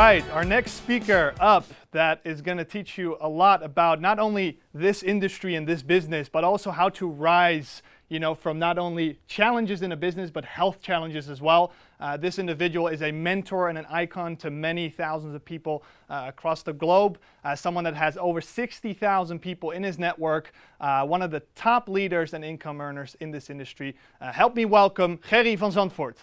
right, our next speaker up that is going to teach you a lot about not only this industry and this business, but also how to rise, from not only challenges in a business, but health challenges as well. This individual is a mentor and an icon to many thousands of people across the globe. Someone that has over 60,000 people in his network, one of the top leaders and income earners in this industry. Help me welcome Gerry van Zantvoort.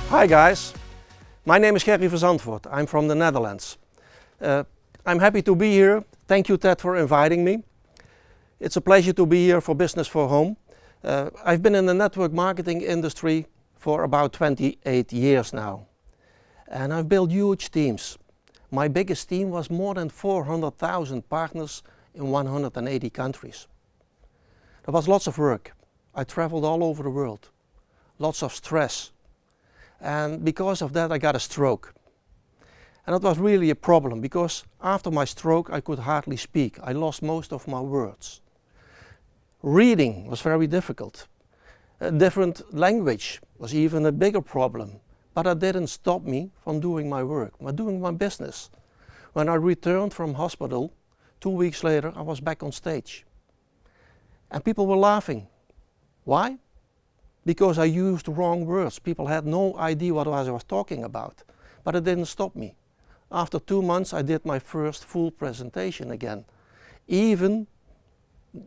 Hi guys, my name is Gerry van Zantvoort. I'm from the Netherlands. I'm happy to be here. Thank you, Ted, for inviting me. It's a pleasure to be here for Business for Home. I've been in the network marketing industry for about 28 years now. And I've built huge teams. My biggest team was more than 400,000 partners in 180 countries. There was lots of work. I traveled all over the world. Lots of stress. And because of that I got a stroke. And it was really a problem because after my stroke I could hardly speak. I lost most of my words. Reading was very difficult. A different language was even a bigger problem. But that didn't stop me from doing my work, doing my business. When I returned from hospital, 2 weeks later I was back on stage. And people were laughing. Why? Because I used wrong words. People had no idea what I was talking about. But it didn't stop me. After 2 months I did my first full presentation again. Even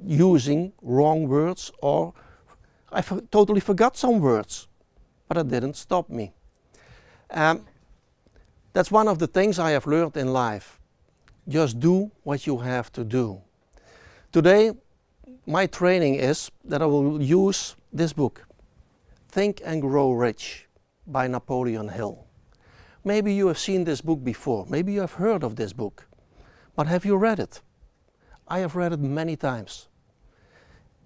using wrong words, or I totally forgot some words. But it didn't stop me. That's one of the things I have learned in life. Just do what you have to do. Today my training is that I will use this book, Think and Grow Rich by Napoleon Hill. Maybe you have seen this book before, maybe you have heard of this book, but have you read it? I have read it many times.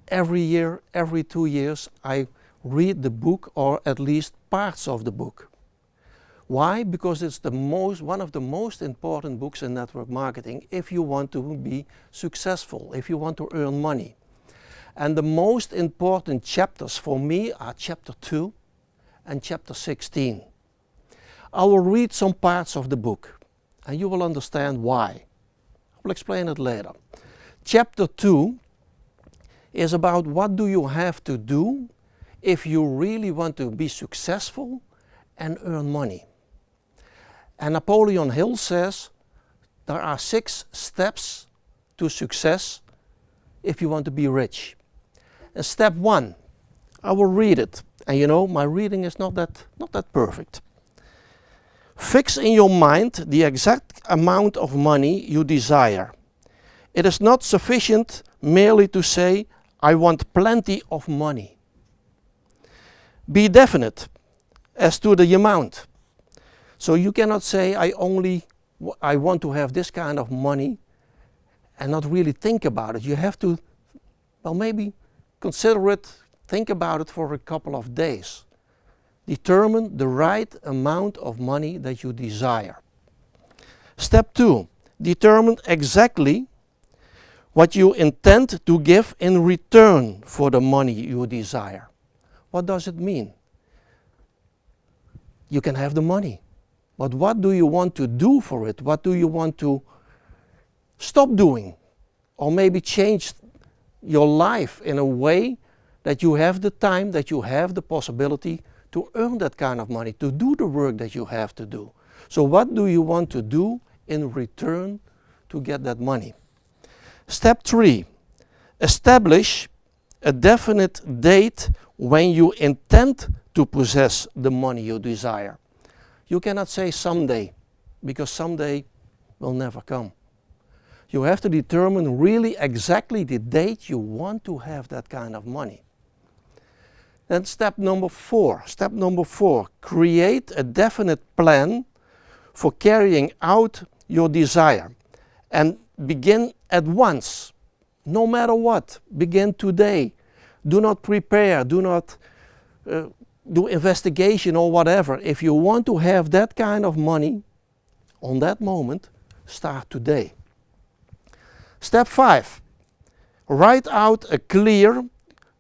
Every year, every 2 years, I read the book, or at least parts of the book. Why? Because it's one of the most important books in network marketing if you want to be successful, if you want to earn money. And the most important chapters for me are chapter 2 and chapter 16. I will read some parts of the book and you will understand why. I will explain it later. Chapter 2 is about what do you have to do if you really want to be successful and earn money. And Napoleon Hill says there are 6 steps to success if you want to be rich. And step 1, I will read it. And my reading is not that perfect. Fix in your mind the exact amount of money you desire. It is not sufficient merely to say, I want plenty of money. Be definite as to the amount. So you cannot say, I want to have this kind of money and not really think about it. You have to, maybe consider it, think about it for a couple of days. Determine the right amount of money that you desire. Step 2, determine exactly what you intend to give in return for the money you desire. What does it mean? You can have the money, but what do you want to do for it? What do you want to stop doing? Or maybe change your life in a way that you have the time, that you have the possibility to earn that kind of money, to do the work that you have to do. So what do you want to do in return to get that money? Step 3, establish a definite date when you intend to possess the money you desire. You cannot say someday, because someday will never come. You have to determine really exactly the date you want to have that kind of money. Then step number 4. Step number 4, create a definite plan for carrying out your desire. And begin at once, no matter what. Begin today. Do not prepare, do not do investigation or whatever. If you want to have that kind of money on that moment, start today. Step 5, write out a clear,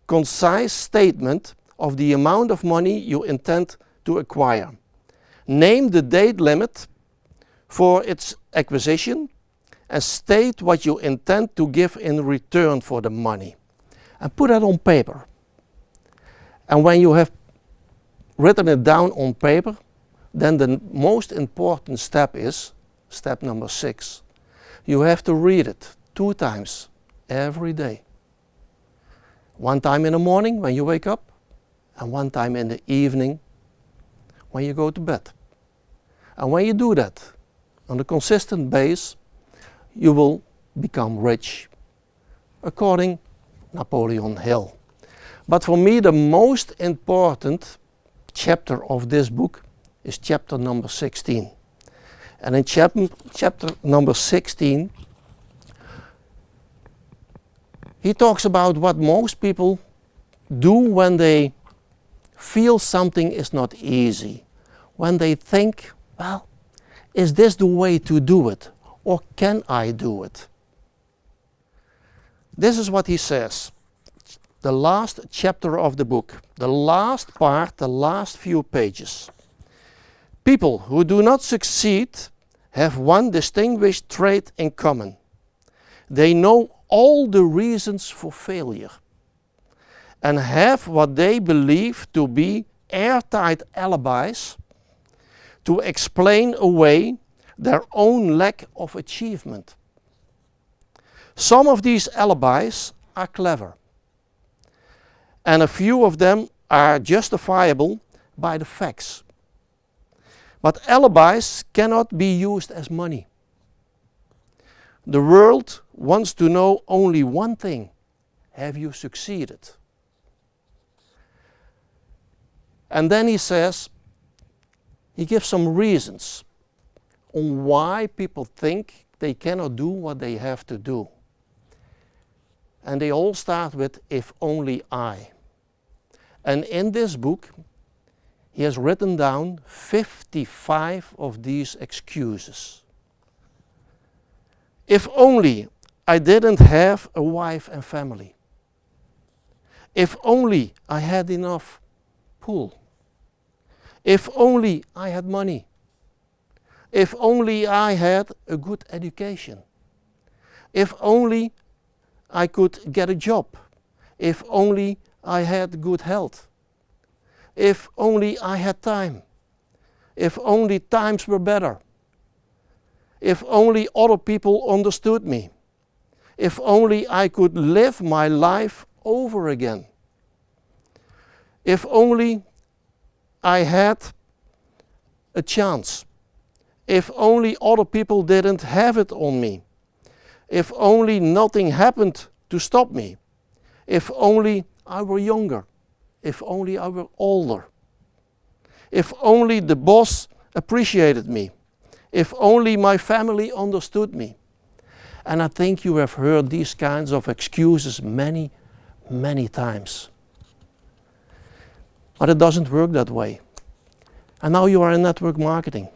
concise statement of the amount of money you intend to acquire. Name the date limit for its acquisition and state what you intend to give in return for the money. And put that on paper. And when you have written it down on paper, then the most important step is step number 6. You have to read it 2 times every day. 1 time in the morning when you wake up, and 1 time in the evening when you go to bed. And when you do that on a consistent base, you will become rich, according Napoleon Hill. But for me, the most important chapter of this book is chapter number 16. And in chapter number 16, he talks about what most people do when they feel something is not easy. When they think, well, is this the way to do it? Or can I do it? This is what he says. The last chapter of the book, the last part, the last few pages. People who do not succeed have one distinguished trait in common. They know all the reasons for failure and have what they believe to be airtight alibis to explain away their own lack of achievement. Some of these alibis are clever, and a few of them are justifiable by the facts. But alibis cannot be used as money. The world wants to know only one thing: have you succeeded? And then he says, he gives some reasons on why people think they cannot do what they have to do. And they all start with, if only I. And in this book, he has written down 55 of these excuses. If only I didn't have a wife and family. If only I had enough pool. If only I had money. If only I had a good education. If only I could get a job. If only I had good health. If only I had time. If only times were better. If only other people understood me. If only I could live my life over again. If only I had a chance. If only other people didn't have it on me. If only nothing happened to stop me. If only I were younger. If only I were older. If only the boss appreciated me. If only my family understood me. And I think you have heard these kinds of excuses many, many times. But it doesn't work that way. And now you are in network marketing.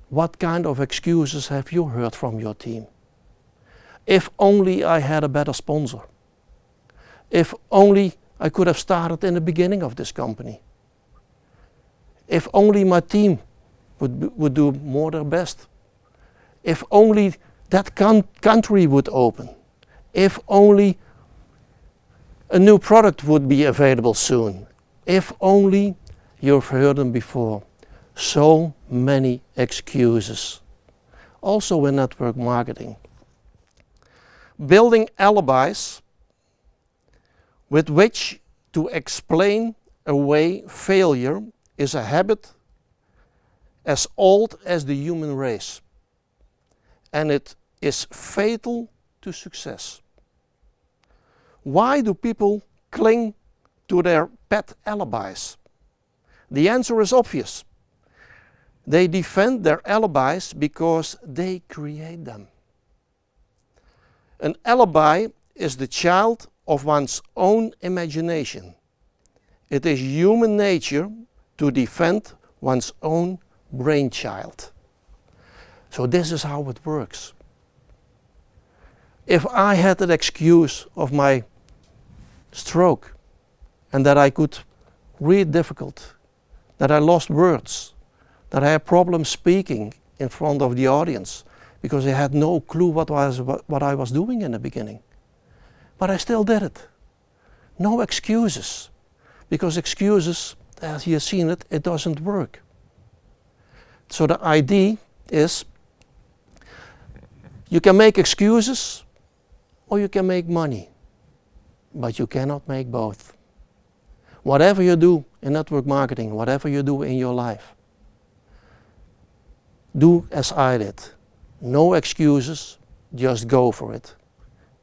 What kind of excuses have you heard from your team? If only I had a better sponsor. If only I could have started in the beginning of this company. If only my team would do more their best. If only that country would open. If only a new product would be available soon. If only, you've heard them before. So many excuses. Also in network marketing. Building alibis with which to explain away failure is a habit as old as the human race. And it is fatal to success. Why do people cling to their pet alibis? The answer is obvious. They defend their alibis because they create them. An alibi is the child of one's own imagination. It is human nature to defend one's own brainchild. So this is how it works. If I had an excuse of my stroke and that I could read difficult, that I lost words, that I had problems speaking in front of the audience because I had no clue what I was doing in the beginning. But I still did it. No excuses, because excuses, as you have seen it, it doesn't work. So the idea is you can make excuses or you can make money, but you cannot make both. Whatever you do in network marketing, whatever you do in your life, do as I did. No excuses, just go for it.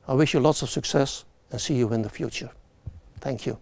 I wish you lots of success and see you in the future. Thank you.